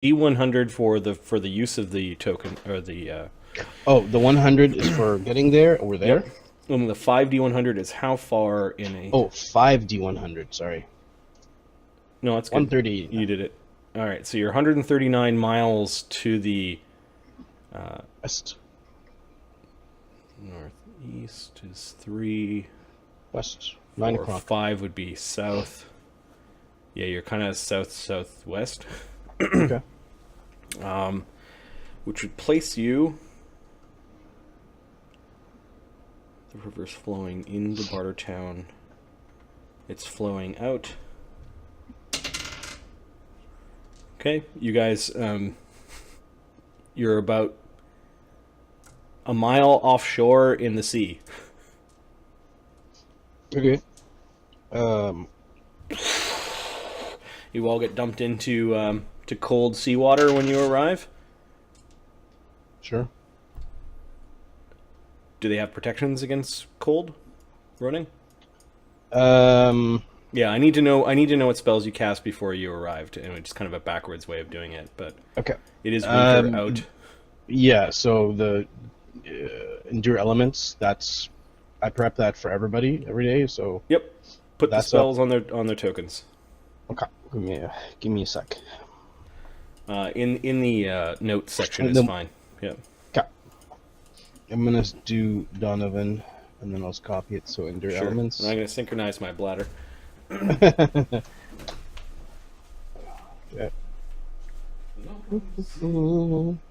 D100 for the use of the token or the. Oh, the 100 is for getting there. We're there. Yep. And the 5D100 is how far in a. Oh, 5D100. Sorry. No, that's good. 130. You did it. All right, so you're 139 miles to the West. northeast is 3. West. 9 4, o'clock. 5 would be south. Yeah, you're kind of southwest. Okay. Which would place you. The river's flowing into Bartertown. It's flowing out. Okay, you guys, you're about a mile offshore in the sea. Okay. You all get dumped into to cold seawater when you arrive. Sure. Do they have protections against cold running? Yeah, I need to know what spells you cast before you arrived, and it's kind of a backwards way of doing it, but Okay. it is winter out. Yeah, so the Endure Elements, I prep that for everybody every day, so... Yep. Put the that's spells on their tokens. Okay, give me a sec. In the notes section is fine. Yeah. Okay. I'm going to do Donovan, and then I'll just copy it, so Endure Sure. Elements. And I'm going to synchronize my bladder. Okay.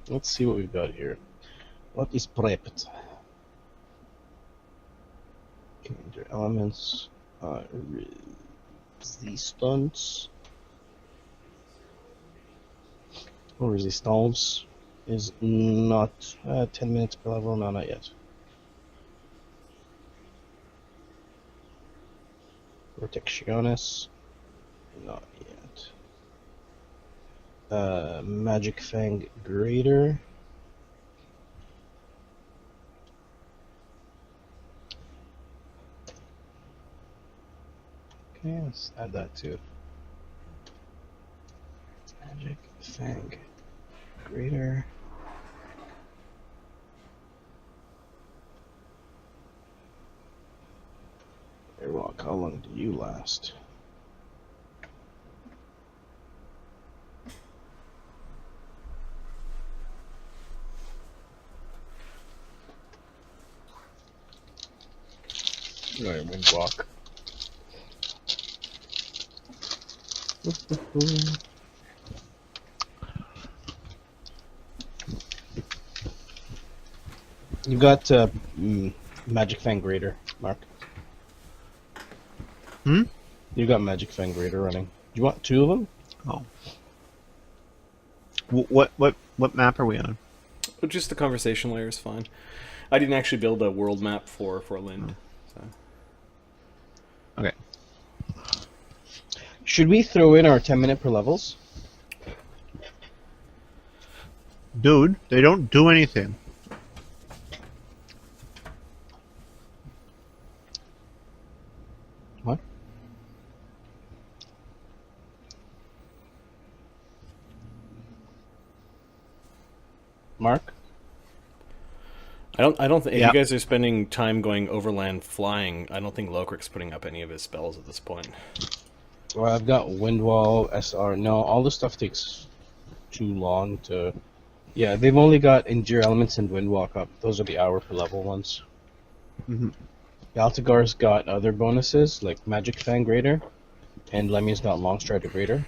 Let's see what we've got here. What is prepped? Okay, Endure Elements. Resistance. Or resistance is not 10 minutes per level. No, not yet. Protectionis, not yet. Magic Fang Greater. Okay, let's add that too. Magic Fang Greater. Airwalk, how long do you last? Alright, Windwalk. You got Magic Fang Greater, Mark. You got Magic Fang Greater running. Do you want 2 of them? Oh. What map are we on? Just the conversation layer is fine. I didn't actually build a world map for Forlinde. So. Okay. Should we throw in our 10-minute per levels? Dude, they don't do anything. What? Mark? I don't think if Yeah. you guys are spending time going overland flying, I don't think Locric's putting up any of his spells at this point. Well, I've got Windwall, SR. No, all this stuff takes too long to... Yeah, they've only got Endure Elements and Windwalk up. Those are the hour per level ones. Mm-hmm. Galtagar's got other bonuses, like Magic Fang Greater, and Lemmy's got Long Strider Greater.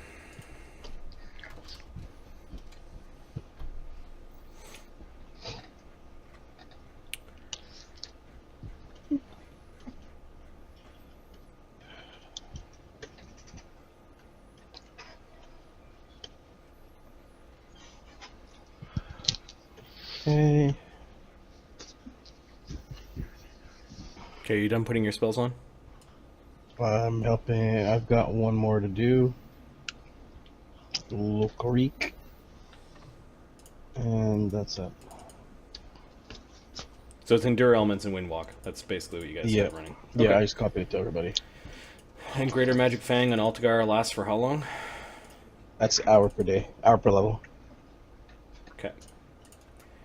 Okay. Okay, you done putting your spells on? I'm helping. I've got one more to do. Locric. And that's it. So it's Endure Elements and Windwalk. That's basically what you guys have running. Yeah, Okay. I just copied it to everybody. And Greater Magic Fang on Altagar lasts for how long? That's hour per day. Hour per level. Okay.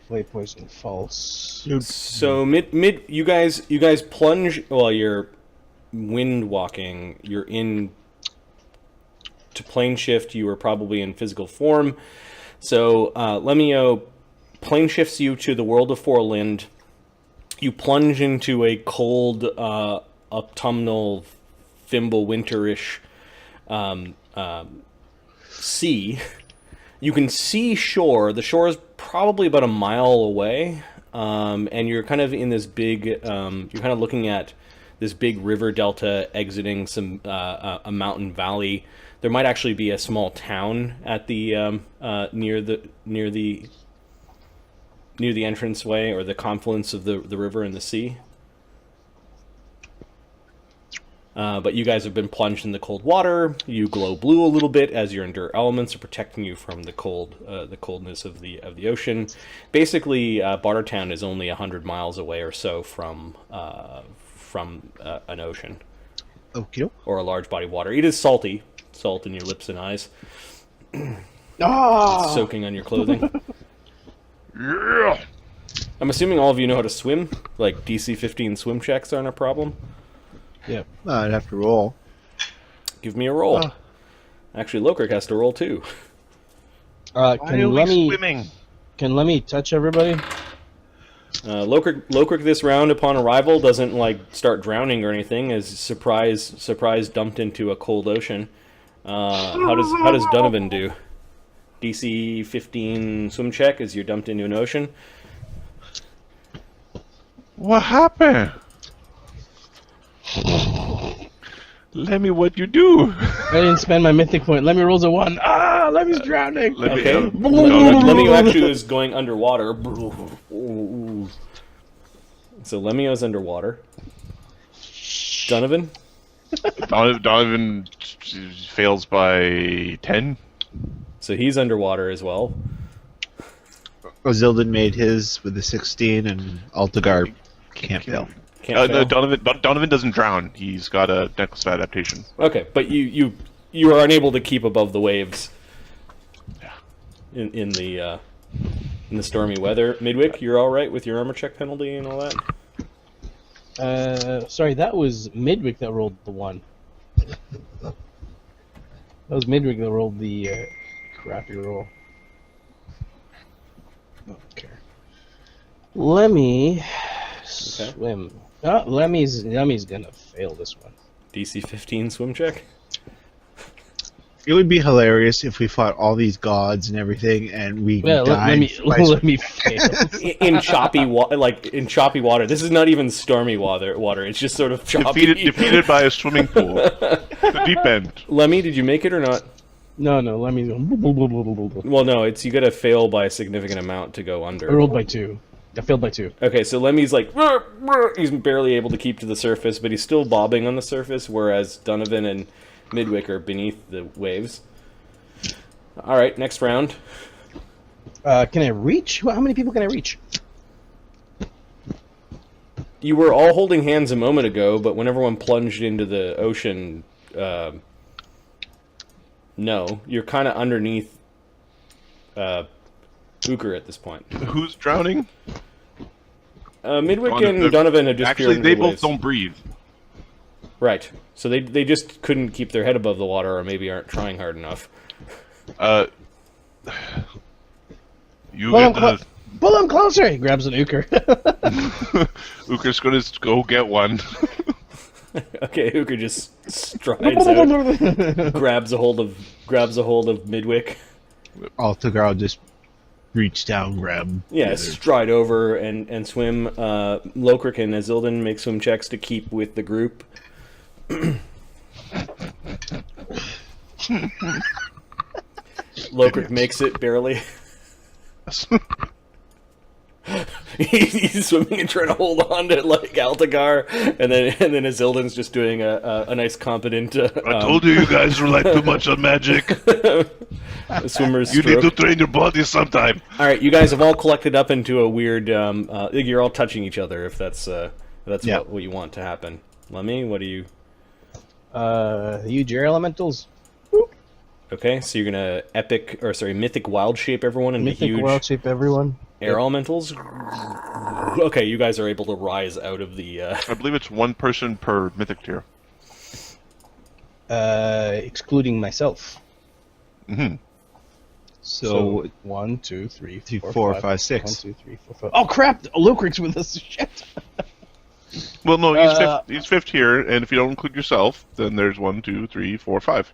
Flay poison false. So you guys plunge while you're wind walking. You're in to plane shift. You were probably in physical form. So Lemio plane shifts you to the world of Forlinde. You plunge into a cold, autumnal, thimble winterish sea. You can see shore. The shore is probably about a mile away, and you're kind of in this big. You're kind of looking at this big river delta exiting some a mountain valley. There might actually be a small town at the near the entranceway or the confluence of the river and the sea. But you guys have been plunged in the cold water. You glow blue a little bit as your endure elements are protecting you from the coldness of the ocean. Basically, Bartertown is only 100 miles away or so from an ocean. Okay. Or a large body of water. It is salty, salt in your lips and eyes. Ah! It's soaking on your clothing. Yeah. I'm assuming all of you know how to swim. Like DC 15 swim checks aren't a problem. Yeah. I'd have to roll. Give me a roll. Actually, Lokrik has to roll too. Why are we swimming? Can Lemmy touch everybody? Lokrik this round upon arrival doesn't like start drowning or anything. As surprise dumped into a cold ocean. How does Donovan do? DC 15 swim check as you're dumped into an ocean. What happened? Lemmy, what you do? I didn't spend my mythic point. Lemmy rolls a 1. Ah, Lemmy's drowning. Lemmy, Okay. no, Lemmy actually is going underwater. So Lemio's underwater. Donovan? Donovan fails by 10. So he's underwater as well. Zildin made his with the 16, and Altagar can't fail. Can't fail. Donovan doesn't drown. He's got a necklace of adaptation. Okay, but you are unable to keep above the waves. In the stormy weather. Midwick, you're all right with your armor check penalty and all that? Sorry, that was Midwick that rolled the 1. That was Midwick that rolled the crappy roll. Okay. Lemmy swim. Oh, Lemmy's gonna fail this one. DC 15 swim check. It would be hilarious if we fought all these gods and everything, and we died. Let me fail. in choppy water. This is not even stormy water. It's just sort of choppy. Defeated by a swimming pool. The deep end. Lemmy, did you make it or not? No, Lemmy's going. Well, no. You got to fail by a significant amount to go under. I rolled by 2. I failed by 2. Okay, so Lemmy's like he's barely able to keep to the surface, but he's still bobbing on the surface, whereas Donovan and Midwick are beneath the waves. All right, next round. Can I reach? How many people can I reach? You were all holding hands a moment ago, but when everyone plunged into the ocean, no, you're kind of underneath Hooker at this point. Who's drowning? Midwick and Donovan have just Actually, they both don't breathe. Right. So they just couldn't keep their head above the water, or maybe aren't trying hard enough. Pull him closer! He grabs an Ooker. Uker's gonna go get one. Okay, Hooker just strides out, grabs a hold of Midwick. Altagar will just reach down, grab. Yeah, stride over and swim. Lokrik and Azildan make swim checks to keep with the group. Lokrik makes it barely. He's swimming and trying to hold on to like Altagar, and then Azildan's just doing a nice competent. I told you guys rely too much on magic. Swimmer's You stroke. need to train your body sometime. All right, you guys have all collected up into a weird. You're all touching each other. If that's Yeah. what you want to happen. Lemmy, what do you? You Jer elementals. Okay, so you're gonna mythic wild shape everyone into Mythic huge wild shape everyone. air elementals. Okay, you guys are able to rise out of the. I believe it's one person per mythic tier. Excluding myself. Mm-hmm. So 1, 2, 3, 4, 4, 5, 5, 6. 1, 2, 3, 4, 5. Oh crap! Lucric's with us. Shit. Well, no, he's fifth here, and if you don't include yourself, then there's 1, 2, 3, 4, 5.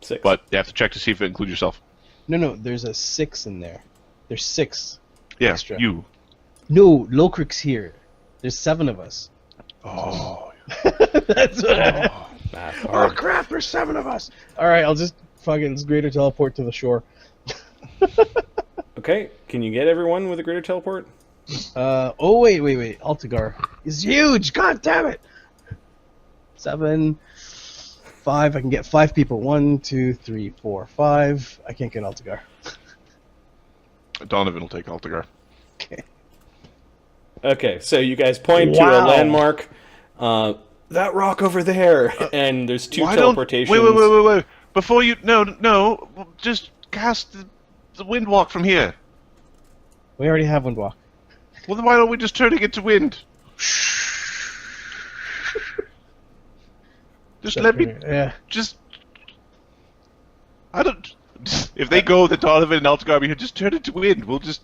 6. But you have to check to see if it includes yourself. No, there's a 6 in there. There's 6. Yeah, Extra. you. No, Locric's here. There's 7 of us. Oh. That's what Math Oh hard. crap! There's 7 of us. All right, I'll just fucking greater teleport to the shore. Okay, can you get everyone with a greater teleport? Oh wait. Altagar is huge. God damn it. 7, 5. I can get 5 people. 1, 2, 3, 4, 5. I can't get Altagar. Donovan will take Altagar. Okay. Okay, so you guys point to a Wow. landmark. That rock over there, and there's 2 teleportations. Wait. Before you... No. Just cast the wind walk from here. We already have one walk. Well, then why don't we just turn it into wind? Just let me... Yeah. Just... I don't... If they go, the Donovan and Altagar are here, just turn it to wind. We'll just...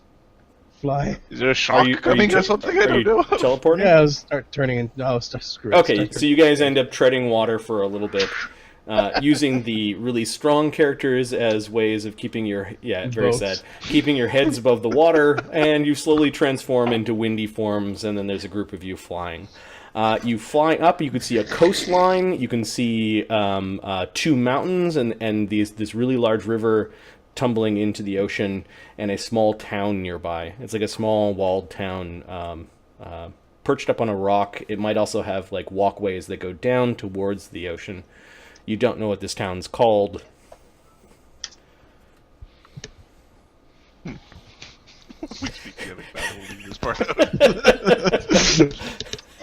Fly. Is there a shark coming or something? I Are don't you know. teleporting? Yeah, I'll start turning in. No, screw it. Okay, so you guys end up treading water for a little bit, using the really strong characters as ways of keeping your very Boats. sad, keeping your heads above the water, and you slowly transform into windy forms, and then there's a group of you flying. You fly up. You can see a coastline. You can see 2 mountains, and this really large river tumbling into the ocean, and a small town nearby. It's like a small walled town. Perched up on a rock. It might also have like walkways that go down towards the ocean. You don't know what this town's called. We speak the other battle, we'll leave this part out.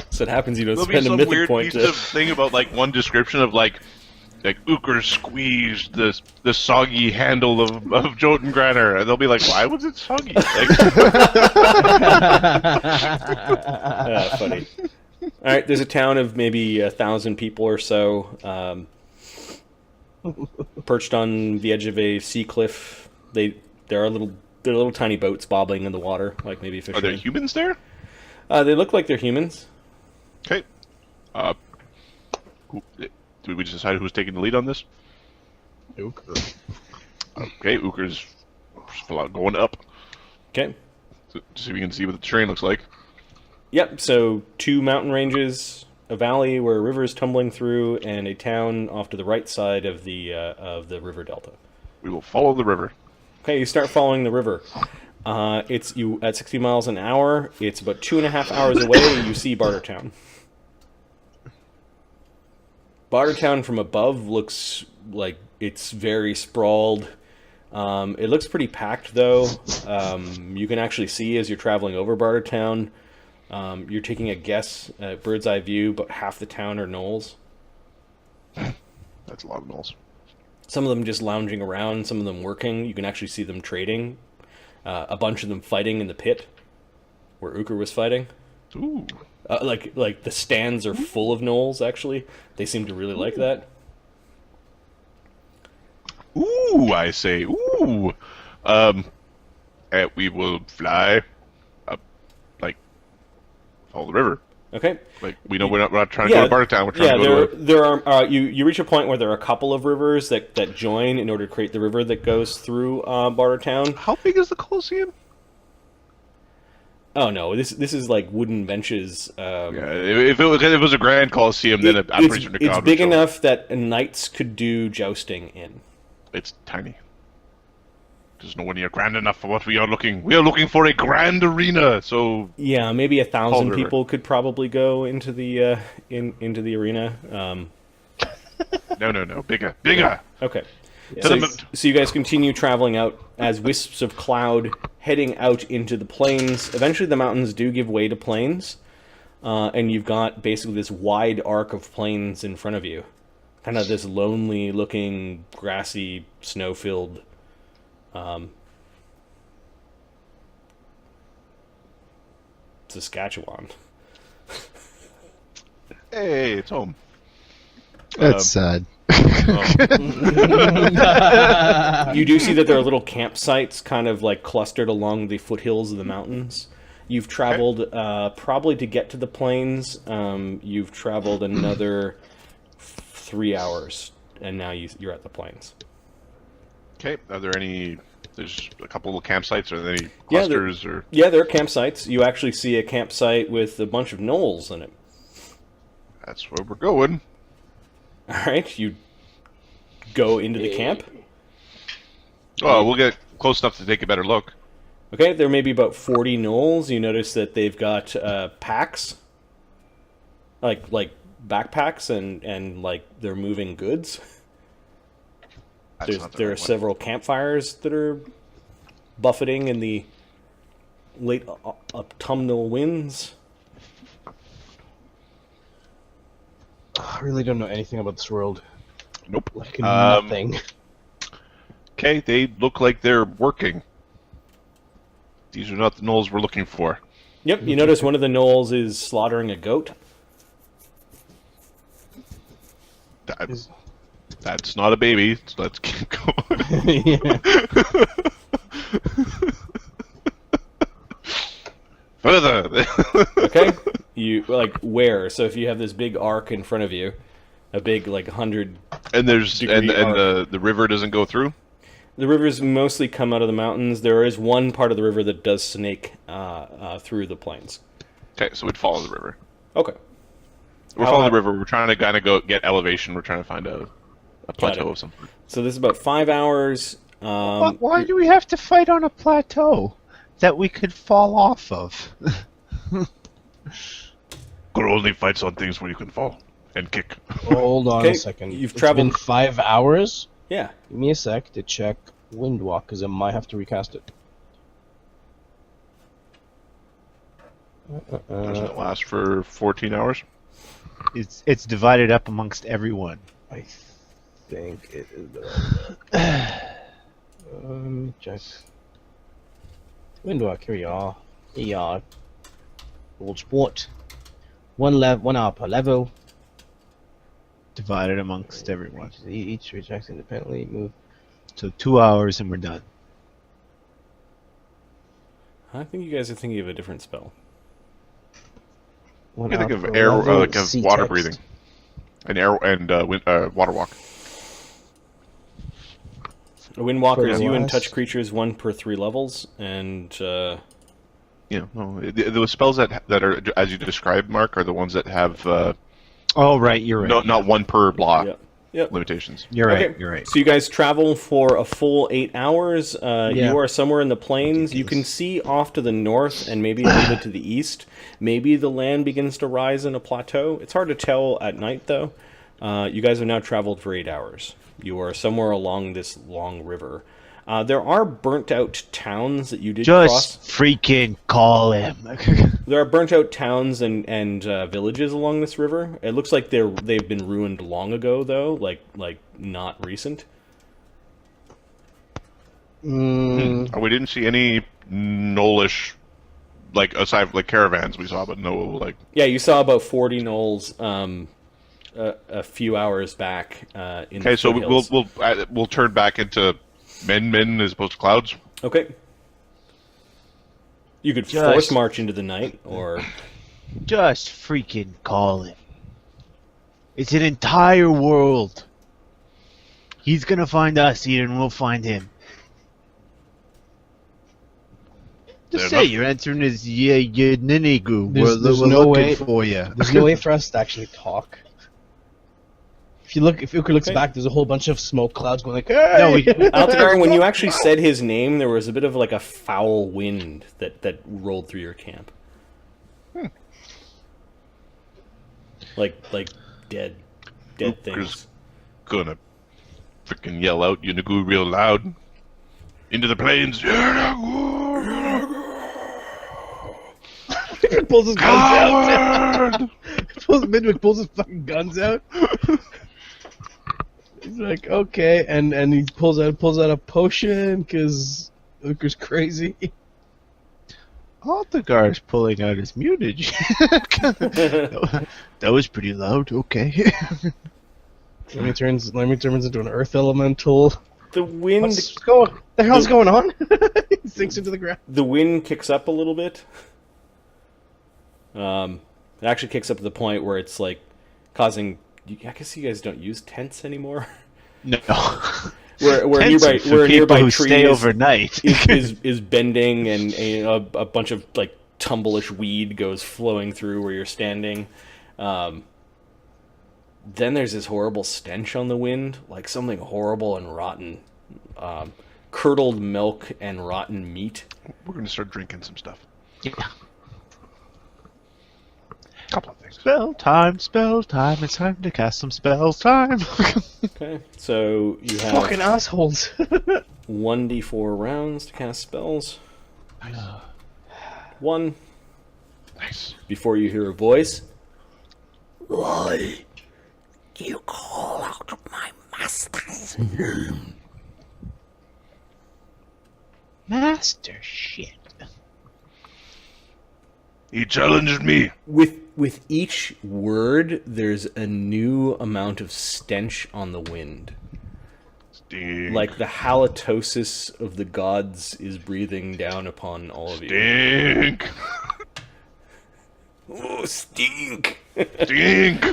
So it happens you don't There'll be spend a some mythic weird point piece to... of thing about like one description of like Uker squeezed the soggy handle of Jotungraner, and they'll be like, why was it soggy? Like, Funny. All right, there's a town of maybe 1,000 people or so, perched on the edge of a sea cliff. There are little tiny boats bobbing in the water, like maybe are fishing. there humans there? They look like they're humans. Okay. Did we just decide who's taking the lead on this? Uker. Okay, Uker's going up. Okay. So we can see what the terrain looks like. Yep, so 2 mountain ranges, a valley where a river is tumbling through, and a town off to the right side of the river delta. We will follow the river. Okay, you start following the river. It's you at 60 miles an hour. It's about 2.5 hours away. You see Bartertown. Bartertown from above looks like it's very sprawled. It looks pretty packed, though. You can actually see as you're traveling over Bartertown. You're taking a guess at bird's eye view, but half the town are Gnolls. That's a lot of Gnolls. Some of them just lounging around, some of them working. You can actually see them trading. A bunch of them fighting in the pit where Uker was fighting. Ooh. Like the stands are full of Gnolls, actually. They seem to really like that. Ooh, I say, ooh. We will fly up, follow the river. Okay. Like, we know we're not trying to go to Bartertown, we're trying to go to... there are you reach a point where there are a couple of rivers that join in order to create the river that goes through Bartertown. How big is the Colosseum? Oh no, this is like wooden benches. Yeah, if it was a grand Colosseum, then I'm pretty sure the crowd it's would big show up. enough that knights could do jousting in. It's tiny. There's nowhere near grand enough for what we are looking. We are looking for a grand arena, so... Yeah, maybe 1,000 River. people could probably go into the into the arena. No. Bigger. Okay. To So, the- so you guys continue traveling out as wisps of cloud, heading out into the plains. Eventually the mountains do give way to plains, and you've got basically this wide arc of plains in front of you. kind of this lonely-looking, grassy, snow-filled Saskatchewan. Hey, it's home. That's sad. You do see that there are little campsites kind of like clustered along the foothills of the mountains. You've traveled probably to get to the plains. You've traveled another 3 hours, and now you're at the plains. Okay. Are there any? There's a couple of campsites. Are there any clusters or? Yeah, there are campsites. You actually see a campsite with a bunch of gnolls in it. That's where we're going. All right, you go into the camp. Oh, we'll get close enough to take a better look. Okay, there may be about 40 gnolls. You notice that they've got packs, like backpacks, and like they're moving goods. There are several campfires that are buffeting in the late autumnal winds. I really don't know anything about this world. Nope. Like nothing. Okay, they look like they're working. These are not the gnolls we're looking for. Yep, you notice one of the gnolls is slaughtering a goat. That's not a baby. So let's keep going. Yeah. Further. Okay, you like where? So if you have this big arc in front of you, a big like 100. And there's Degree arc. the river doesn't go through. The rivers mostly come out of the mountains. There is one part of the river that does snake through the plains. Okay, so we'd follow the river. Okay. We're following the river. We're trying to kind of go get elevation. We're trying to find a plateau of some sort. So this is about 5 hours. Why do we have to fight on a plateau that we could fall off of? Could only fights on things where you can fall and kick. Hold on Okay, a second. you've It's traveled- been 5 hours? Yeah. Give me a sec to check Windwalk, because I might have to recast it. Doesn't it last for 14 hours? It's divided up amongst everyone. I think it is. Check. Windwalk, here we are. Here you are. Old sport. 1 hour per level. Divided amongst everyone. Each rejects independently. Move. So 2 hours and we're done. I think you guys are thinking of a different spell. One I think hour of per air, level, like of sea water text. breathing, and water walk. A Windwalker is For you and last- touch creatures 1 per 3 levels, and Yeah, no, the spells that are as you described, Mark, are the ones that have Oh, right, you're right. not 1 per block Yep. limitations. You're right, Okay. you're right. So you guys travel for a full 8 hours. Yeah. You are somewhere in the plains. You can see off to the north and maybe a little bit to the east. Maybe the land begins to rise in a plateau. It's hard to tell at night, though. You guys have now traveled for 8 hours. You are somewhere along this long river. There are burnt-out towns that you did cross. Just freaking call him. There are burnt-out towns and villages along this river. It looks like they've been ruined long ago, though, like not recent. Mm, We didn't see any gnollish, like aside like caravans we saw, but no like. Yeah, you saw about 40 gnolls a few hours back in the Okay, so foothills. we'll turn back into men as opposed to clouds. Okay. You could Just- force march into the night, or Just freaking call him. It's an entire world. He's gonna find us, and we'll find him. Just Fair say enough. your answer is Yeenoghu. There's We're no looking way- for you. there's no way for us to actually talk. If Uker looks Okay. back, there's a whole bunch of smoke clouds going like, hey! No, we- Altagar, when you actually said his name, there was a bit of like a foul wind that rolled through your camp. Like dead Uker's things. Gonna freaking yell out Yeenoghu real loud into the plains. He pulls his guns out. Coward! Midwick pulls his fucking guns out. He's like, okay, and he pulls out a potion because Ukar's crazy. Altagar's pulling out his mutage. That was pretty loud. Okay. Let me turns into an earth elemental. The wind. The hell's going on? He sinks into the ground. The wind kicks up a little bit. It actually kicks up to the point where it's like causing. I guess you guys don't use tents anymore. No. Where Tents nearby are for nearby people who tree stay is, overnight. is bending and a bunch of like tumblish weed goes flowing through where you're standing. Then there's this horrible stench on the wind, like something horrible and rotten. Curdled milk and rotten meat. We're gonna start drinking some stuff. Yeah. Couple of things. Spell time. It's time to cast some spells. Time. Okay, so you have Fucking assholes. 1d4 rounds to cast spells. Nice. 1 Nice. before you hear a voice. Why do you call out my master's name? Master shit. He challenged me. With each word, there's a new amount of stench on the wind. Stink. Like the halitosis of the gods is breathing down upon all of you. Stink. Oh, stink! Stink.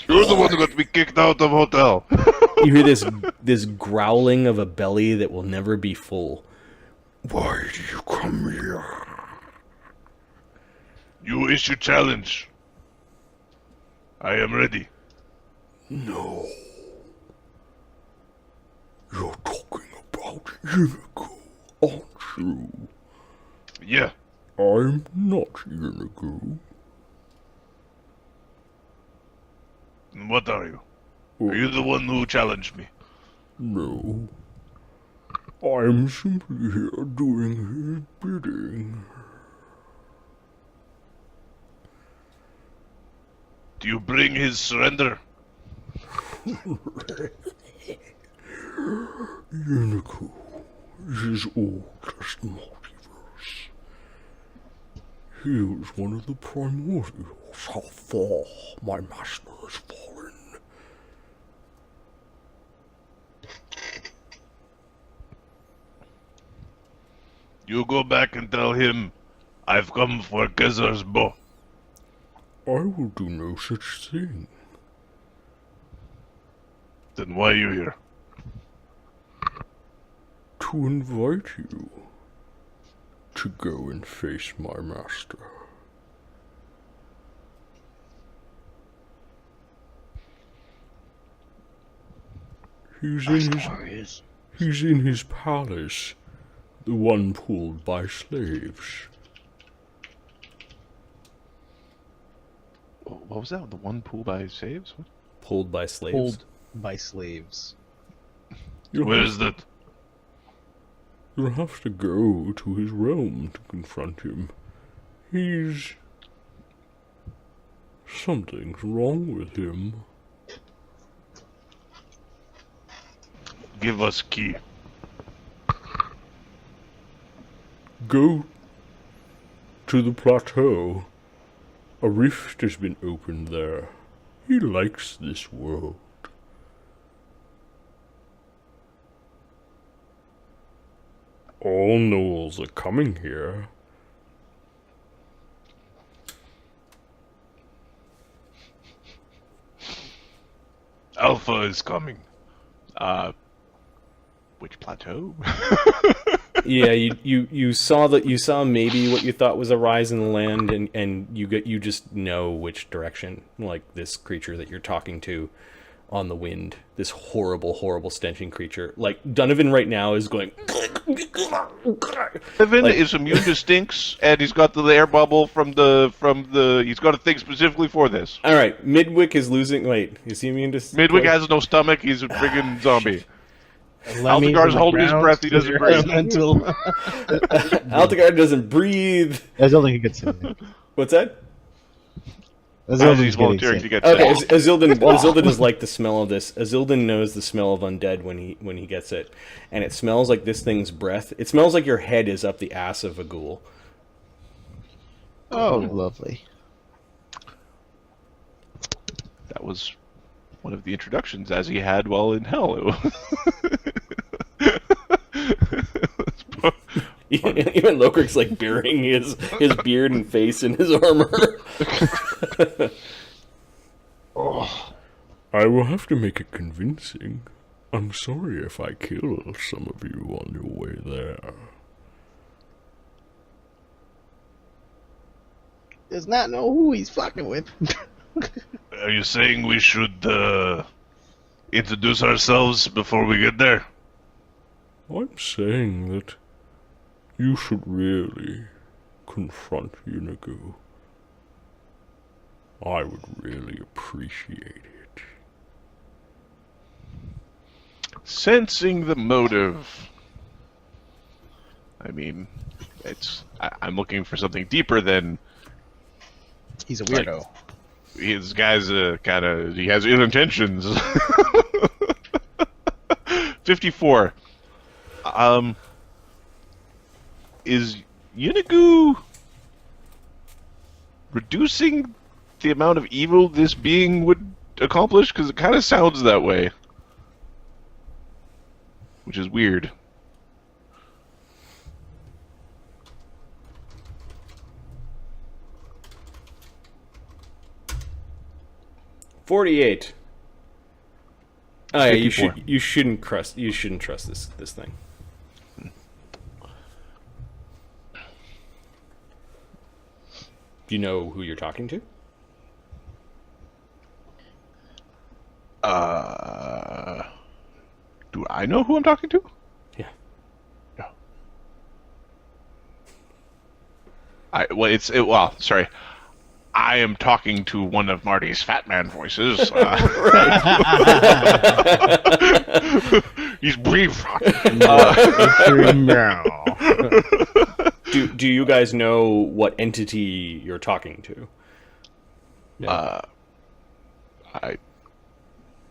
You're the one who got to be kicked out of hotel. You hear this growling of a belly that will never be full. Why do you come here? You issue challenge. I am ready. No. You're talking about Yeenoghu, aren't you? Yeah. I'm not Yeenoghu. What are you? Are you the one who challenged me? No. I'm simply here doing his bidding. Do you bring his surrender? Yeenoghu is oldest multiverse. He was one of the primordials. How far my master has fallen. You go back and tell him I've come for Gezer's bow. I will do no such thing. Then why are you here? To invite you to go and face my master. He's in his palace, the one pulled by slaves. What was that? The one pool by saves? What? Pulled by slaves. Pulled by slaves. Where is that? You'll have to go to his realm to confront him. Something's wrong with him. Give us key. Go to the plateau. A rift has been opened there. He likes this world. All Gnolls are coming here. Alpha is coming. Which plateau? Yeah, you saw maybe what you thought was a rise in the land, and you just know which direction, like this creature that you're talking to on the wind, this horrible stenching creature. Like Donovan right now is going. Donovan is immune to stinks, and he's got the air bubble from the. He's got a thing specifically for this. All right, Midwick is losing. Wait, is he immune to? Midwick has no stomach. He's a friggin' zombie. Lemmy's Altagar's on the holding his ground, breath, he doesn't breathe. elemental. Altagar doesn't breathe. I don't think he gets in. What's that? As Azilden's he's getting volunteering sick. to get Okay, sick. Azilden is like the smell of this. Azilden knows the smell of undead when he gets it, and it smells like this thing's breath. It smells like your head is up the ass of a ghoul. Oh, lovely. That was one of the introductions as he had while in hell. It was Even Lokrik's like burying his beard and face in his armor. I will have to make it convincing. I'm sorry if I kill some of you on your way there. Does not know who he's fucking with. Are you saying we should introduce ourselves before we get there? I'm saying that you should really confront Yeenoghu. I would really appreciate it. Sensing the motive. I mean, I'm looking for something deeper than He's a weirdo. this guy's he has ill intentions. 54. Is Yeenoghu reducing the amount of evil this being would accomplish? Because it kind of sounds that way. Which is weird. $48. Oh yeah, 54. you shouldn't trust this thing. Do you know who you're talking to? Do I know who I'm talking to? Yeah. No. Well, sorry. I am talking to one of Marty's Fat Man voices. He's brief. Do you guys know what entity you're talking to?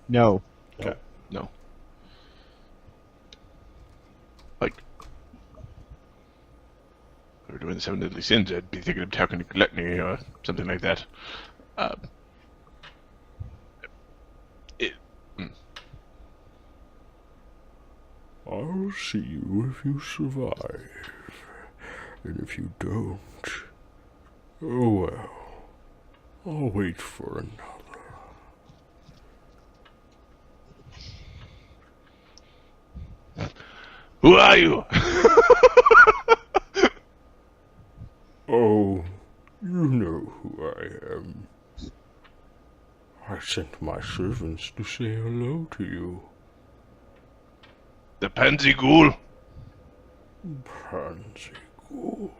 No. Okay. No. Like, if we were doing the Seven Deadly Sins, I'd be thinking of talking to Gluttony or something like that. I'll see you if you survive. And if you don't, oh well. I'll wait for another. Who are you? Oh, you know who I am. I sent my servants to say hello to you. The Pansy Ghoul. Pansy Ghoul.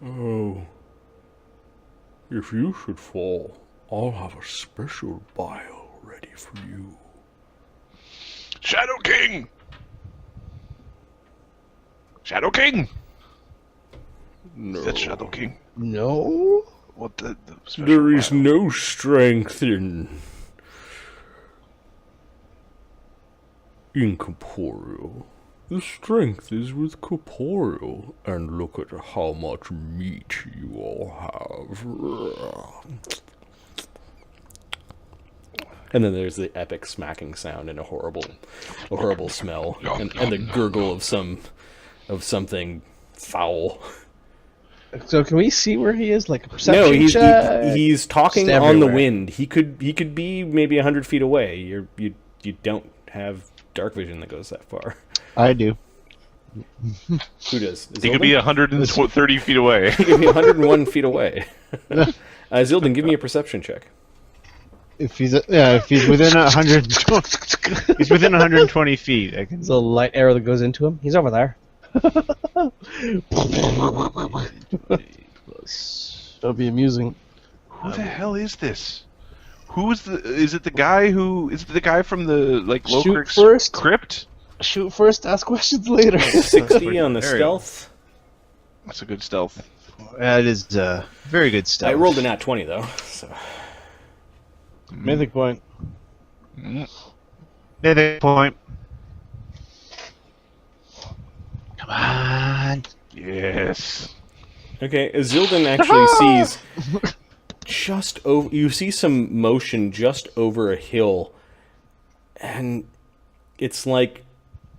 Oh, if you should fall, I'll have a special bile ready for you. Shadow King. Shadow King. No, Is that Shadow King? No? What the special there is bile? no strength in incorporeal. The strength is with corporeal, and look at how much meat you all have. And then there's the epic smacking sound and a horrible smell, and the gurgle of something foul. So can we see where he is? Like a perception No, check? he's talking Just on the everywhere. wind. He could be maybe 100 feet away. You don't have dark vision that goes that far. I do. Who does? He could be 130 feet away. He could be 101 feet away. Zildan, give me a perception check. If he's within 120, he's within 120 feet. I can. There's a light arrow that goes into him. He's over there. That'll be amusing. Who the hell is this? Who is the? Is it the guy who? Is it the guy from the Shoot Lokrik's first. crypt? Shoot first, ask questions later. 60 on the Very- stealth. That's a good stealth. That is very good stuff. I rolled a nat 20 though. So. Mythic point. Mythic point. Come on. Yes. Okay, Azildan actually sees just over. You see some motion just over a hill, and it's like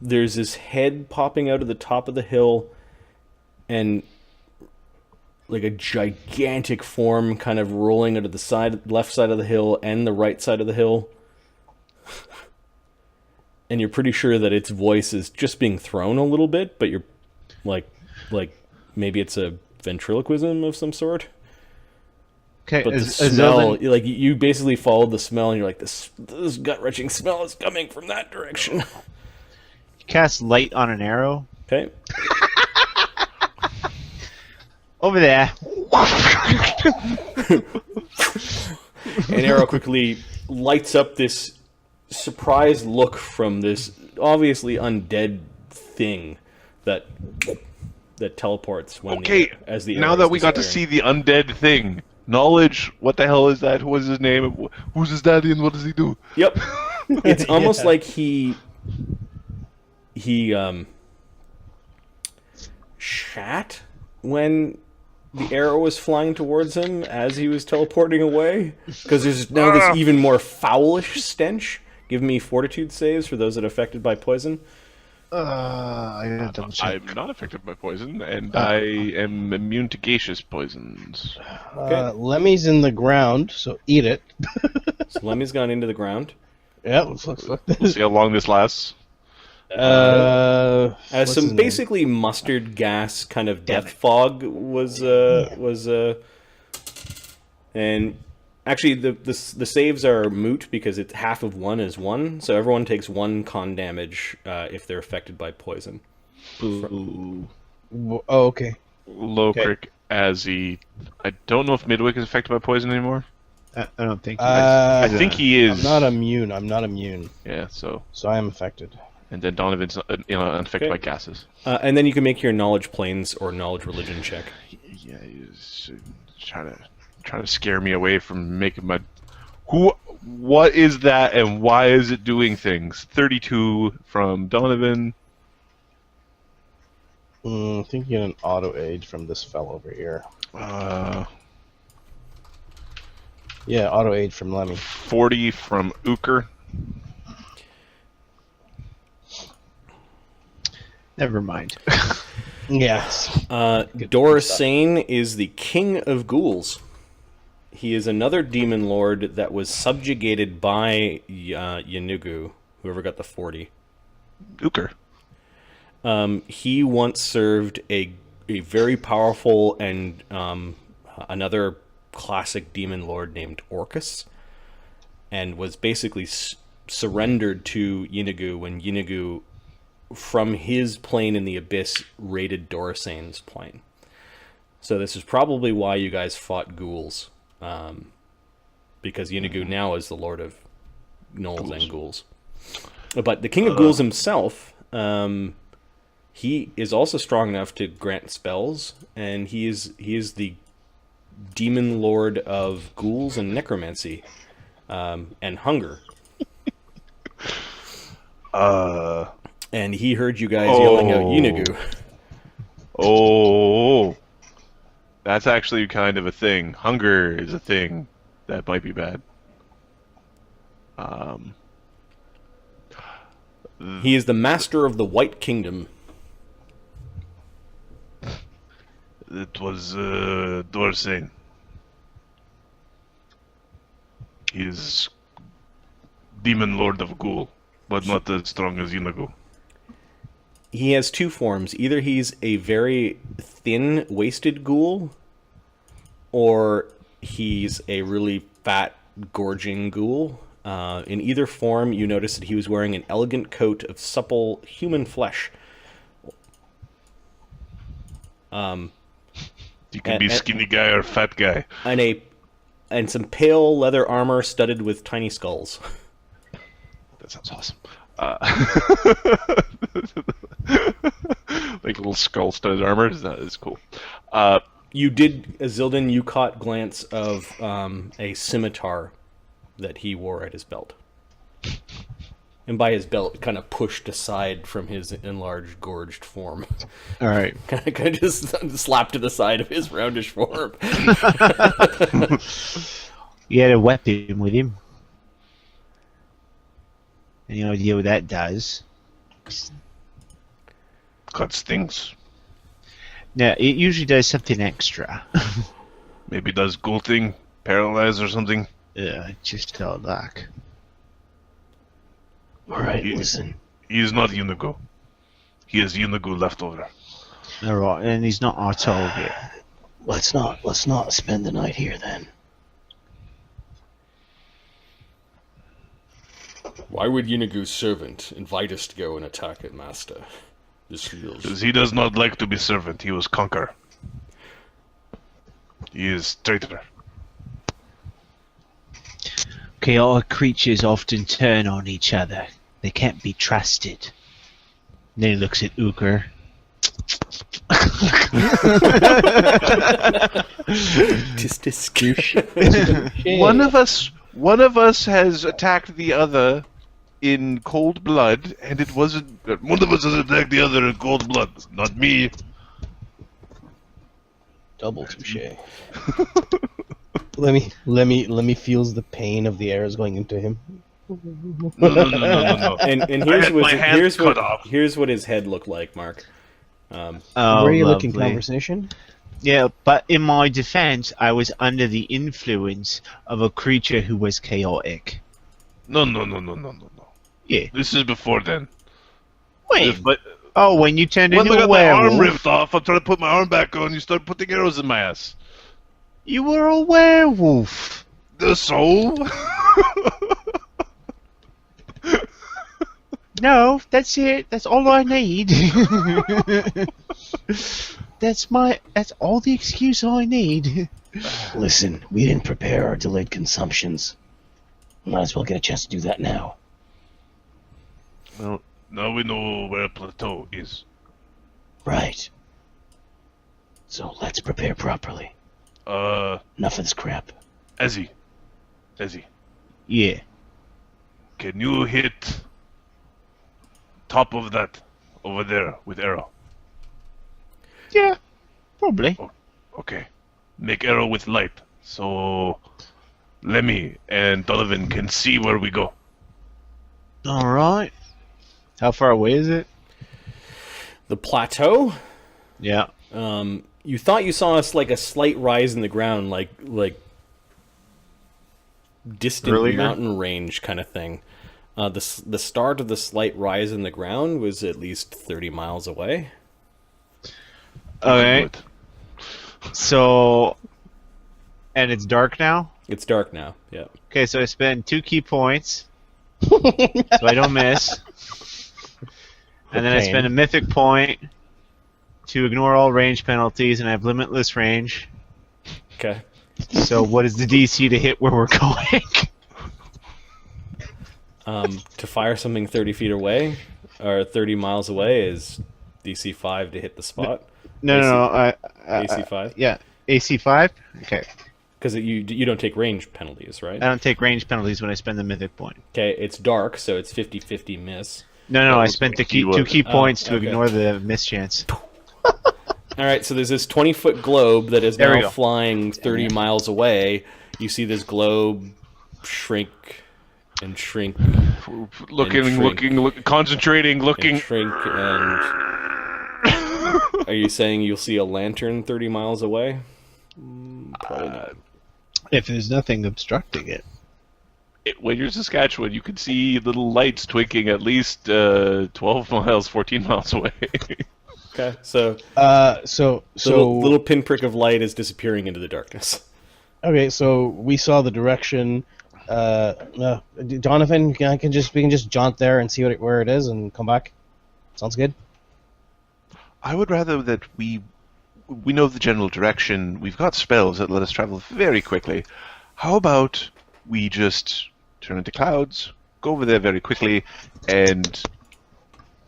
there's this head popping out of the top of the hill, and like a gigantic form kind of rolling out of the left side of the hill and the right side of the hill. And you're pretty sure that its voice is just being thrown a little bit, but you're like maybe it's a ventriloquism of some sort. Okay, But the smell, like you basically followed the smell, and you're like, this gut-wrenching smell is coming from that direction. cast light on an arrow. Okay. Over there. An arrow quickly lights up this surprised look from this obviously undead thing that teleports when as the now arrow that is we got to disappearing. see the undead thing, knowledge. What the hell is that? What is his name? Who's his daddy and what does he do? Yep. It's almost like he shat when the arrow was flying towards him as he was teleporting away, because there's now this even more foulish stench. Give me fortitude saves for those that are affected by poison. I gotta double check. I'm not affected by poison, and I am immune to gaseous poisons. Lemmy's in the ground, so eat it. So Lemmy's gone into the ground. Yeah, fuck We'll this. see how long this lasts. As what's some his name? basically mustard gas kind of death fog was and actually the saves are moot because it's half of one is one, so everyone takes one con damage if they're affected by poison. Ooh. Oh, okay. Locric, Azzy. I don't know if Midwick is affected by poison anymore. I don't think. I think he is. I'm not immune, Yeah, so. so I am affected. And then Donovan's unaffected Okay. by gases. And then you can make your knowledge planes or knowledge religion check. Yeah, he's trying to scare me away from making my. What is that, and why is it doing things? 32 from Donovan. I think you get an auto age from this fell over here. Yeah, auto age from Lemmy. 40 from Uker. Never mind. Yes. Dorasane is the king of ghouls. He is another demon lord that was subjugated by Yeenoghu, whoever got the 40. Uker. He once served a very powerful and another classic demon lord named Orcus, and was basically surrendered to Yeenoghu when Yeenoghu, from his plane in the abyss, raided Dorasane's plane. So this is probably why you guys fought ghouls, because Yeenoghu now is the lord of gnolls and ghouls. But the king of ghouls himself, he is also strong enough to grant spells, and he is the demon lord of ghouls and necromancy, and hunger. And he heard you guys yelling out Yeenoghu. Oh, that's actually kind of a thing. Hunger is a thing that might be bad. He is the master of the White Kingdom. It was Dorsane. He is demon lord of ghoul, but not as strong as Yeenoghu. He has two forms. Either he's a very thin, wasted ghoul, or he's a really fat, gorging ghoul. In either form, you notice that he was wearing an elegant coat of supple human flesh. You can be skinny guy or fat guy. And some pale leather armor studded with tiny skulls. That sounds awesome. Like little skull-studded armor. That is cool. You did, Zildin, you caught glance of a scimitar that he wore at his belt. And by his belt, kind of pushed aside from his enlarged, gorged form. All right. kind of just slapped to the side of his roundish form. He had a weapon with him. Any idea what that does? Cuts things. No, it usually does something extra. Maybe does ghoul thing, paralyze or something. Just our luck. All right, He- listen. He is not Yeenoghu. He is Yeenoghu leftover. All right, and he's not our target. Let's not spend the night here then. Why would Yeenoghu's servant invite us to go and attack it, master? This feels... Because he does not like to be servant. He was conqueror. He is traitor. Chaotic creatures often turn on each other. They can't be trusted. Then he looks at Uker. Just a scoosh. One of us has attacked the other in cold blood, and it wasn't. One of us has attacked the other in cold blood. Not me. Double touche. let me feels the pain of the arrows going into him. No. And I here's had my hand cut off. here's what his head looked like, Mark. Oh, Where are you looking? lovely. Conversation. Yeah, but in my defense, I was under the influence of a creature who was chaotic. No. Yeah. This is before then. When? But Oh, when you turned when into I a got my arm werewolf. ripped off, I'm trying to put my arm back on. You start putting arrows in my ass. You were a werewolf. The soul. No, that's it. That's all I need. That's all the excuse I need. Listen, we didn't prepare our delayed consumptions. Might as well get a chance to do that now. Well, now we know where Plateau is. Right. So let's prepare properly. Enough of this crap. Ezzy, Yeah. can you hit top of that over there with arrow? Yeah. Probably. Okay. Make arrow with light, so Lemmy and Donovan can see where we go. All right. How far away is it? The plateau. Yeah. You thought you saw us like a slight rise in the ground, like distant Earlier? mountain range kind of thing. The start of the slight rise in the ground was at least 30 miles away. Okay. Good. So, and it's dark now. It's dark now. Yeah. Okay, so I spend 2 key points, so I don't miss. And then I spend a mythic point to ignore all range penalties, and I have limitless range. Okay. So what is the DC to hit where we're going? To fire something 30 feet away or 30 miles away is DC 5 to hit the spot. No. AC 5. Yeah, AC 5. Okay. Because you don't take range penalties, right? I don't take range penalties when I spend the mythic point. Okay, it's dark, so it's 50-50 miss. No, I spent the he 2 key Oh, points to okay. ignore the mischance. All right, so there's this 20-foot globe that is There we now go. flying 30 miles away. You see this globe shrink and shrink Looking, concentrating, and looking. shrink and... Are you saying you'll see a lantern 30 miles away? Probably not. If there's nothing obstructing it. When you're Saskatchewan, you can see little lights twinkling at least 12 miles, 14 miles away. Okay, so So little pinprick of light is disappearing into the darkness. okay, so we saw the direction. Donovan, we can just jaunt there and see where it is and come back. Sounds good. I would rather that we know the general direction. We've got spells that let us travel very quickly. How about we just turn into clouds, go over there very quickly, and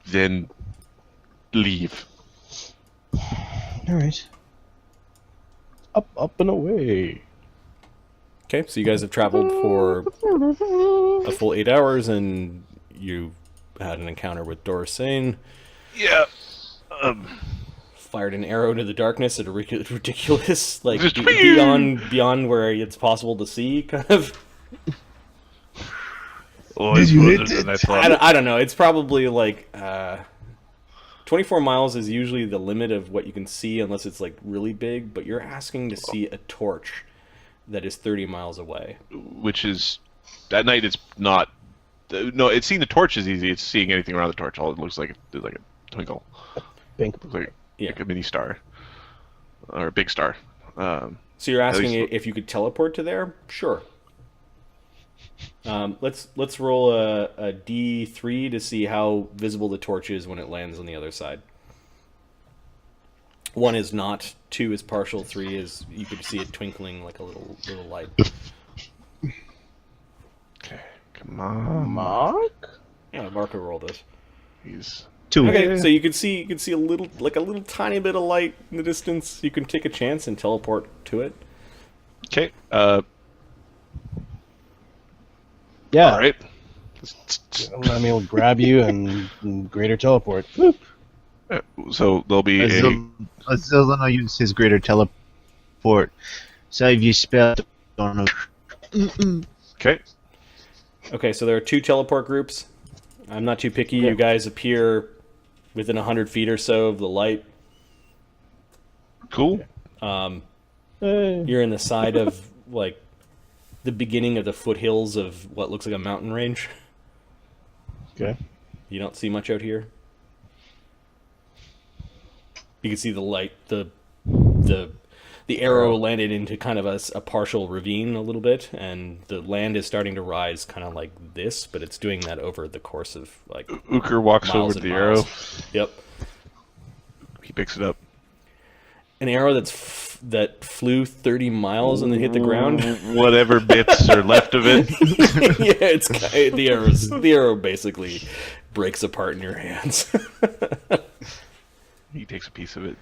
then leave? All right. Up, up, and away. Okay, so you guys have traveled for a full 8 hours, and you had an encounter with Dorsane. Yeah. Fired an arrow into the darkness at a ridiculous, like Just beyond where it's possible to see, kind of. Always Did you further hit than it? I thought. I don't know. It's probably like 24 miles is usually the limit of what you can see, unless it's like really big. But you're asking to see a torch that is 30 miles away. Which is, at night it's not. No, it's seeing the torch is easy. It's seeing anything around the torch. All it looks like is like a twinkle. Pink. Looks like, Yeah. like a mini star or a big star. So you're asking least- if you could teleport to there? Sure. Let's roll a D3 to see how visible the torch is when it lands on the other side. 1 is not, 2 is partial, 3 is you could see it twinkling like a little light. Okay, come on. Mark? Yeah, Mark will roll this. He's 2. Okay, so you can see a little tiny bit of light in the distance. You can take a chance and teleport to it. okay. Yeah. All right. I'm able to grab you and greater teleport. Whoop. So there'll be a. Azilano uses his greater teleport. So if you spell, don't know. Okay. Okay, so there are 2 teleport groups. I'm not too picky. You guys appear within 100 feet or so of the light. Cool. You're in the side of like the beginning of the foothills of what looks like a mountain range. Okay. You don't see much out here. You can see the light, the arrow landed into kind of a partial ravine a little bit, and the land is starting to rise kind of like this, but it's doing that over the course of like Uker walks miles over to and the miles. arrow. Yep. He picks it up. An arrow that flew 30 miles and then hit the ground. Whatever bits are left of it. Yeah, the arrow basically breaks apart in your hands. He takes a piece of it.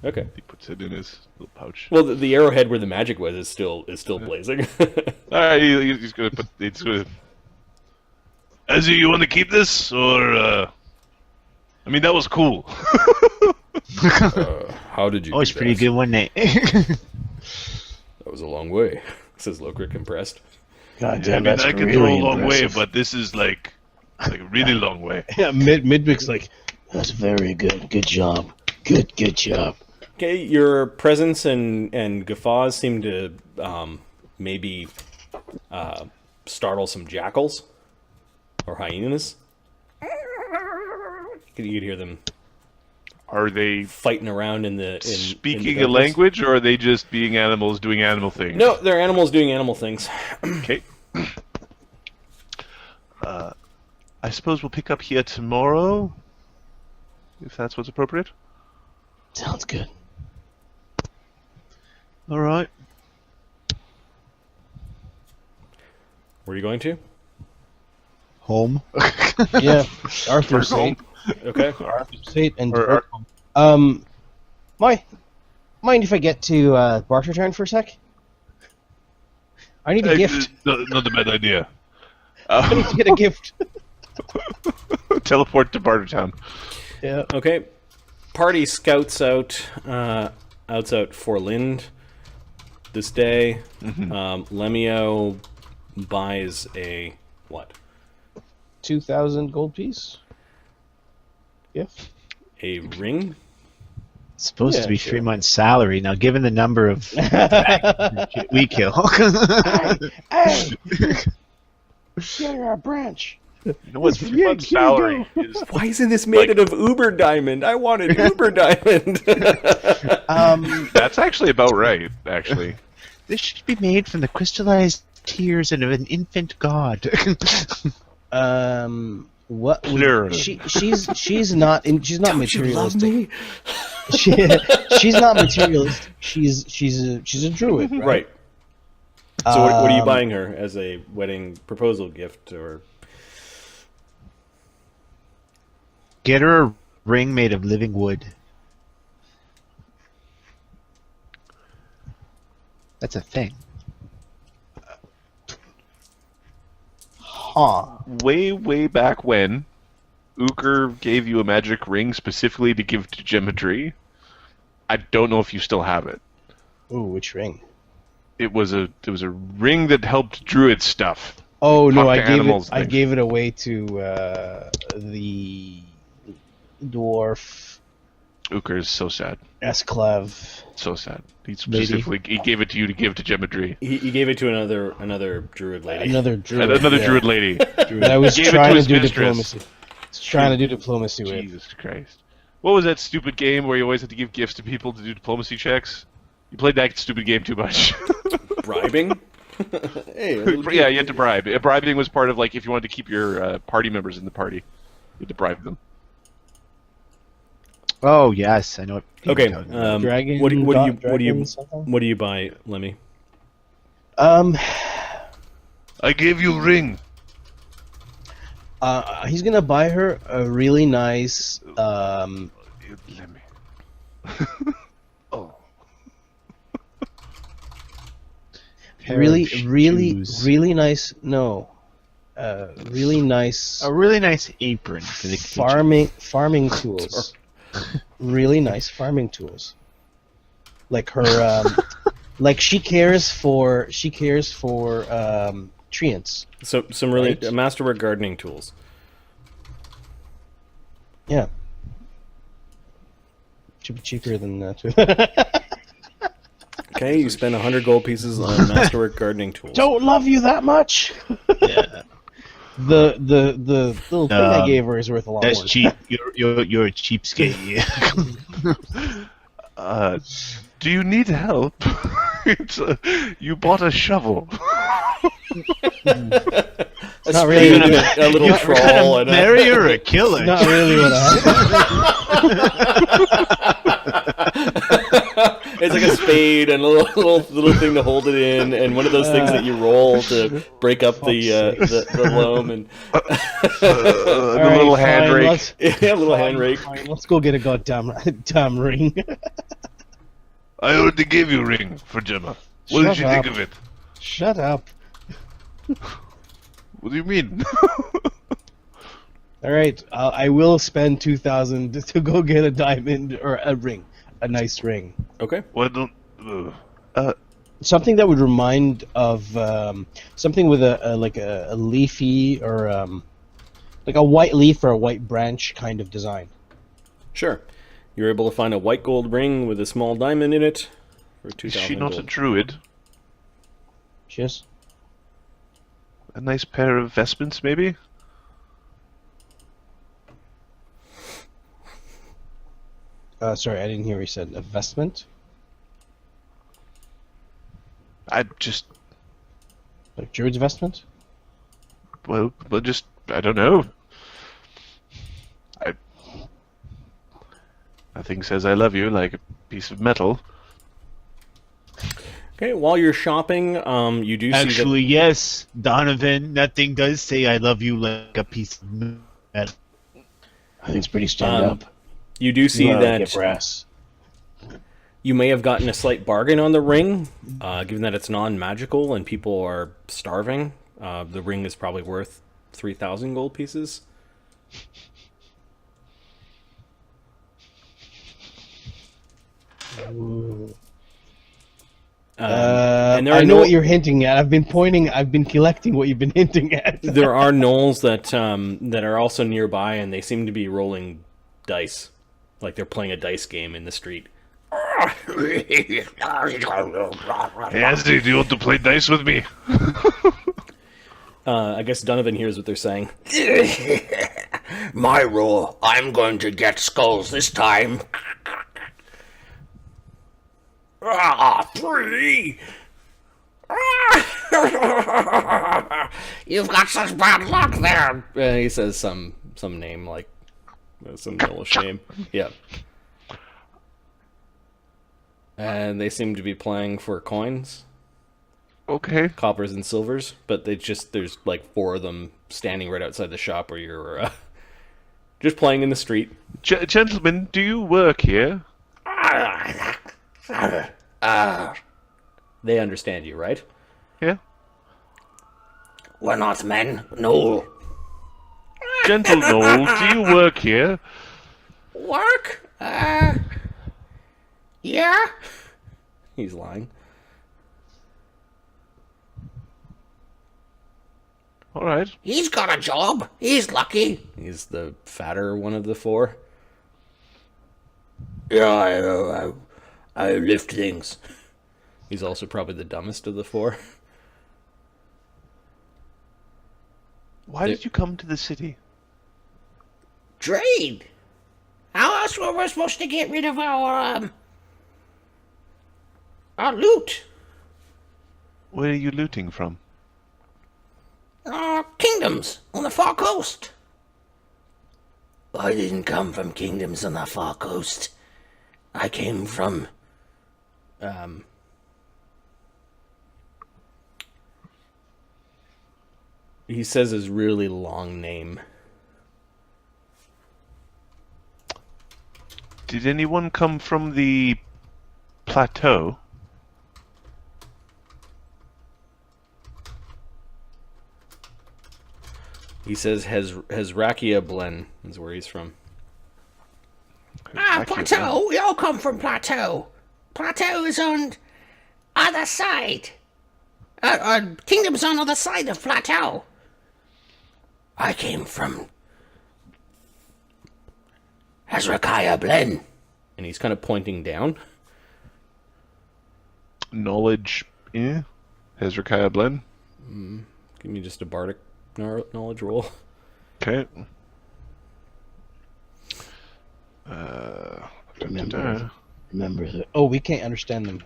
Okay. He puts it in his little pouch. Well, the arrowhead where the magic was is still blazing. All right, he's gonna put. He's gonna. Ezzy, you want to keep this, or? I mean, that was cool. How did you? Oh, it's pretty good, wasn't it? That was a long way, says Lokrik, impressed. God I damn, mean, that's I can really go a long impressive. way, but this is like a really long way. Yeah, Midwig's like, that's very good. Good job. Good job. Okay, your presence and guffaws seem to maybe startle some jackals or hyenas. You could hear them Are they fighting around in the speaking the a darkness. language, or are they just being animals doing animal things? No, they're animals doing animal things. Okay. I suppose we'll pick up here tomorrow, if that's what's appropriate. Sounds good. All right. Where are you going to? Home. Yeah, Arthur's home. State. Okay. Arthur's State and Or- mind if I get to Bartertown for a sec? I need a gift. Not a bad idea. I need to get a gift. Teleport to Bartertown. Yeah. Okay. Party scouts out Forlinde this day. Lemio buys a what? 2,000 gold piece. Gift. A ring? It's supposed Yeah, to be sure. 3 months' salary. Now, given the number of we kill, Hey! Get our branch. You know what? Yeah, 3 months' here you salary is. Why isn't this made out of Uber Diamond? I wanted Uber Diamond. That's actually about right. Actually, this should be made from the crystallized tears of an infant god. What? Plural. She's not materialistic. me? She's not materialist. She's a druid, right? Right. So what are you Um, buying her as a wedding proposal gift, or Get her a ring made of living wood. That's a thing. Huh. Way back when, Uker gave you a magic ring specifically to give to Geometry. I don't know if you still have it. Ooh, which ring? It was a ring that helped druid stuff. Oh no, Talk I to gave animals it. I thing. gave it away to the dwarf Uker is so sad. Esclav. So sad. He Lady. specifically he gave it to you to give to Geometry. He gave it to another druid lady. Another druid. Another yeah. druid lady. That I was Gave it trying to to his do mistress. diplomacy. Was trying to do diplomacy with. Jesus Christ. What was that stupid game where you always had to give gifts to people to do diplomacy checks? You played that stupid game too much. Bribing? Hey, a little Yeah, kid. you had to bribe. Bribing was part of, like, if you wanted to keep your party members in the party, you had to bribe them. Oh yes, I know. What you're Okay. talking about. Dragon. What do you Dragon something? what do you buy, Lemmy? I gave you a ring. He's gonna buy her a really nice. Let me. Oh. Pair really, of really, shoes. really nice. No, really nice A really nice apron for the kitchen. farming tools. Really nice farming tools. Like her, like she cares for treants. So some really Right. masterwork gardening tools. Yeah. Should be cheaper than that. Okay, you spend 100 gold pieces on masterwork gardening tools. Don't love you that much. Yeah. The little thing I Um, gave her is worth a lot That's more. cheap. You're a cheapskate. Yeah. Do you need help? You bought a shovel. A not really spade gonna- and a little You're troll gonna and marry her or a killer? Not really what I it's like a spade and a little thing to hold it in, and one of those things that you roll to break up the loam and The little hand rake. yeah, a little hand rake. Fine, let's go get a goddamn damn ring. I already gave you a ring for Gemma. What Shut did you up. think of it? Shut up. What do you mean? All right, I will spend 2,000 to go get a diamond or a ring, a nice ring, Okay. Why don't? something that would remind of something with a like a leafy or like a white leaf or a white branch kind of design. Sure. You're able to find a white gold ring with a small diamond in it for Is 2,000 she not a gold. druid? Cheers. A nice pair of vestments, maybe? Sorry, I didn't hear what you said. A vestment, I just, like druid's vestment. well, just, I don't know. Nothing says I love you like a piece of metal. Okay, while you're shopping, you do see Actually, yes, Donovan. That thing does say "I love you" like a piece of metal. I think it's pretty stand up. you do see Get that brass. you may have gotten a slight bargain on the ring, given that it's non-magical and people are starving. The ring is probably worth 3,000 gold pieces. And there are I know no- what you're hinting at. I've been collecting what you've been hinting at. There are gnolls that are also nearby, and they seem to be rolling dice, like they're playing a dice game in the street. Andy, do you want to play dice with me? I guess Donovan hears what they're saying. My rule. I'm going to get skulls this time. 3. You've got such bad luck there. He says some name like some gnollish name. Yeah. And they seem to be playing for coins, Okay. coppers and silvers, but there's like 4 of them standing right outside the shop where you're just playing in the street. Gentlemen, do you work here? They understand you, right? Yeah? We're not men, no. Gentle Gnoll, do you work here? Work? Yeah? He's lying. Alright. He's got a job. He's lucky. He's the fatter one of the four. Yeah, I lift things. He's also probably the dumbest of the four. Why did you come to the city? Trade. How else were we supposed to get rid of our loot? Where are you looting from? Kingdoms on the far coast. I didn't come from kingdoms on the far coast. I came from... He says his really long name. Did anyone come from the plateau? He says Hezrakia Blen is where he's from. Plateau. We all come from Plateau. Plateau is on other side. Kingdom's on other side of Plateau. I came from Hezrakia Blen. And he's kind of pointing down. Knowledge, Hezrakia Blen. Give me just a bardic knowledge roll. Okay. Remember that. Oh, we can't understand them.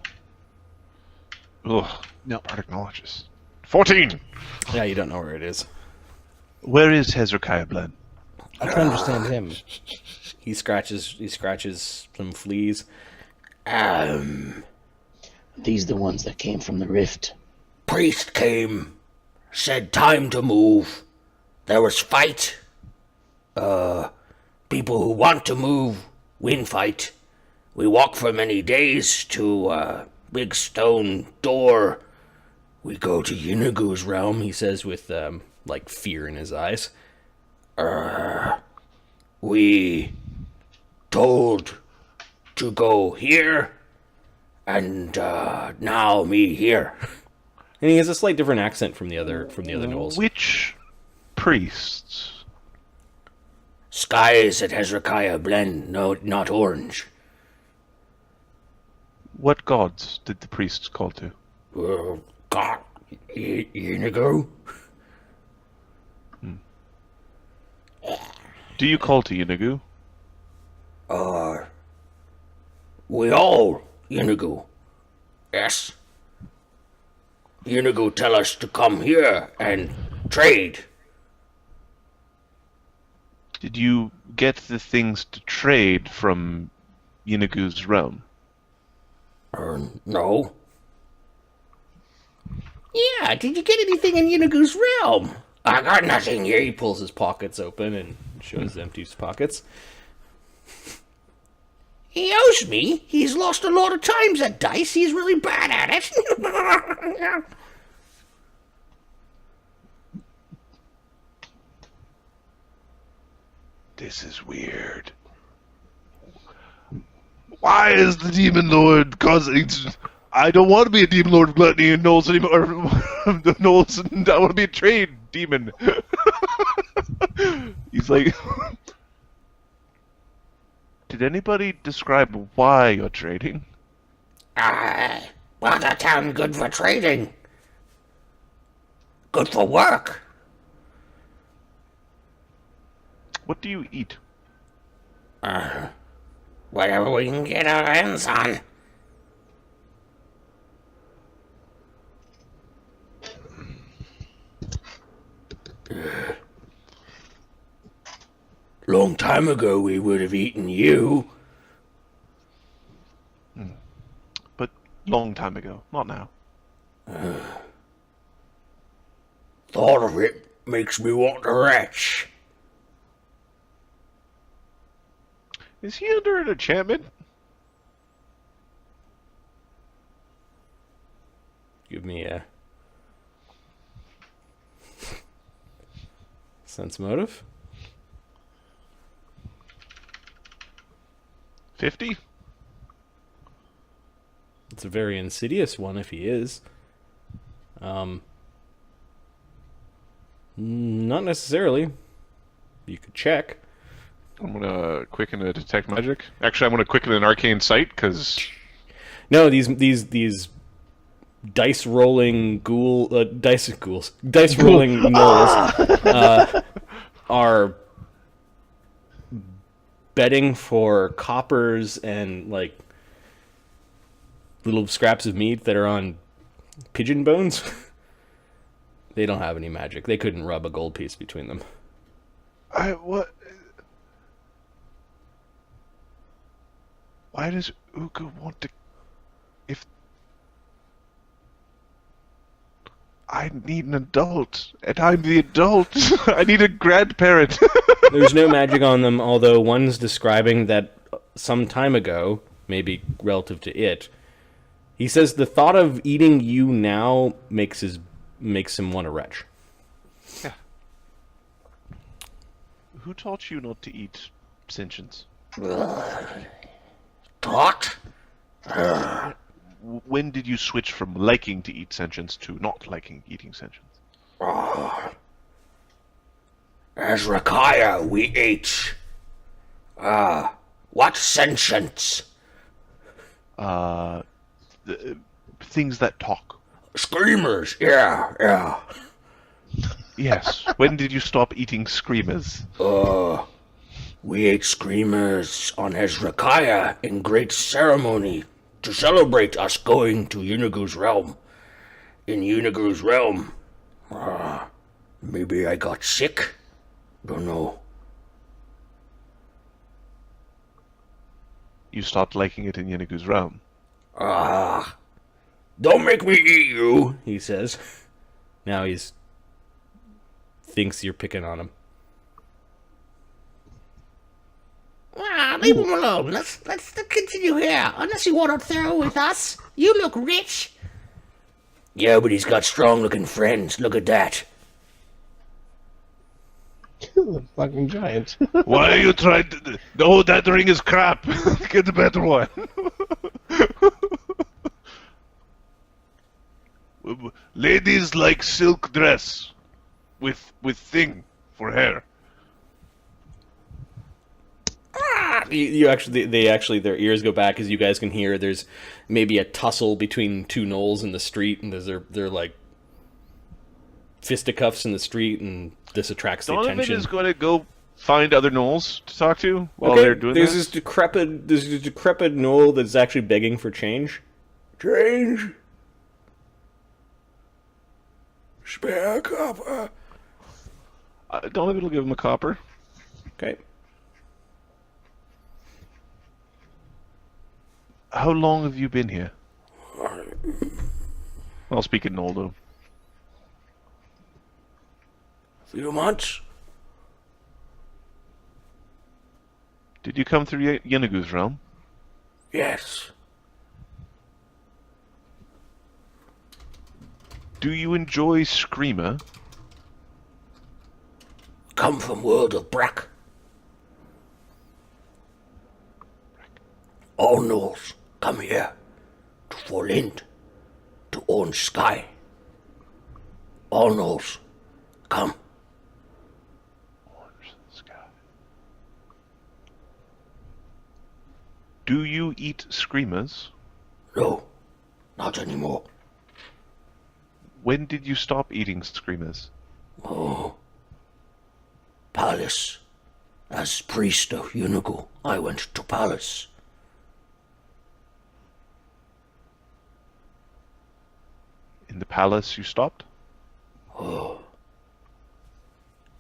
Ugh. No. Bardic knowledge is 14! Yeah, you don't know where it is. Where is Hezrakia Blen? I can understand him. He scratches some fleas. These the ones that came from the rift. Priest came, said time to move. There was fight. People who want to move, win fight. We walk for many days to a big stone door. We go to Yeenoghu's realm, He says with like fear in his eyes. we told to go here, and now me here. And he has a slight different accent from the other Gnolls. Which priests? Skies at Hezrakia Blen, no, not orange. What gods did the priests call to? God, Yeenoghu? Do you call to Yeenoghu? We all Yeenoghu. Yes. Yeenoghu tell us to come here and trade. Did you get the things to trade from Yeenoghu's realm? No. Yeah, did you get anything in Yeenoghu's realm? I got nothing here. He pulls his pockets open and shows empty pockets. He owes me. He's lost a lot of times at dice. He's really bad at it. This is weird. Why is the Demon Lord causing... I don't want to be a Demon Lord of Gluttony and Gnolls anymore. Gnolls, I want to be a trade demon. He's like... Did anybody describe why you're trading? Bartertown good for trading. Good for work. What do you eat? Whatever we can get our hands on. Long time ago we would have eaten you. But long time ago, not now. Thought of it makes me want to retch. Is he under an enchantment? Give me a sense motive. 50? It's a very insidious one if he is. Not necessarily. You could check. I'm gonna quicken a detect magic. Actually, I'm gonna quicken an arcane sight because No, these dice rolling dice rolling gnolls are betting for coppers and like little scraps of meat that are on pigeon bones. They don't have any magic. They couldn't rub a gold piece between them. what? Why does Uga want to? If I need an adult, and I'm the adult, I need a grandparent. There's no magic on them, although one's describing that some time ago, maybe relative to it, he says the thought of eating you now makes him want to retch. Who taught you not to eat sentients? Taught? When did you switch from liking to eat sentients to not liking eating sentients? As Rakaya, we ate. What sentience? Things that talk. Screamers, yeah. Yes. When did you stop eating screamers? We ate screamers on Hezrakaya in great ceremony to celebrate us going to Yeenoghu's realm. In Yeenoghu's realm, maybe I got sick? Don't know. You stopped liking it in Yeenoghu's realm. Don't make me eat you, He says. Now he's thinks you're picking on him. Leave him alone. Let's continue here. Unless you want to throw with us. You look rich. Yeah, but he's got strong-looking friends. Look at that. The fucking giant. Why are you trying to... No, that ring is crap. Get a better one. Ladies like silk dress with thing for hair. They actually their ears go back as you guys can hear. There's maybe a tussle between two gnolls in the street, and they're like fisticuffs in the street, and this attracts the Donovan attention. is going to go find other gnolls to talk to while they're doing there's this. There's this decrepit gnoll that's actually begging for change. Change. Spare copper. Donovan will give him a copper. Okay. How long have you been here? I'll speak in Noldo. Few months? Did you come through Yeenoghu's realm? Yes. Do you enjoy Screamer? Come from world of Brack. All Gnolls, come here. To Forlinde. To Orange Sky. All Gnolls, come. Orange sky. Do you eat Screamers? No, not anymore. When did you stop eating Screamers? Palace. As priest of Yeenoghu, I went to palace. In the palace you stopped?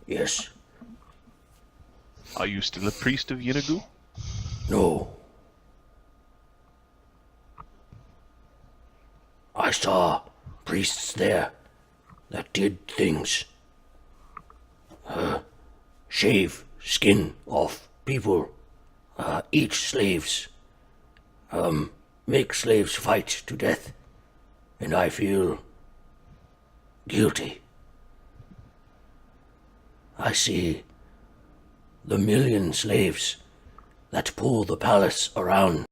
Yes. Are you still a priest of Yeenoghu? No. I saw priests there that did things. Shave skin off people. Eat slaves. Make slaves fight to death. and I feel guilty. I see the million slaves that pull the palace around.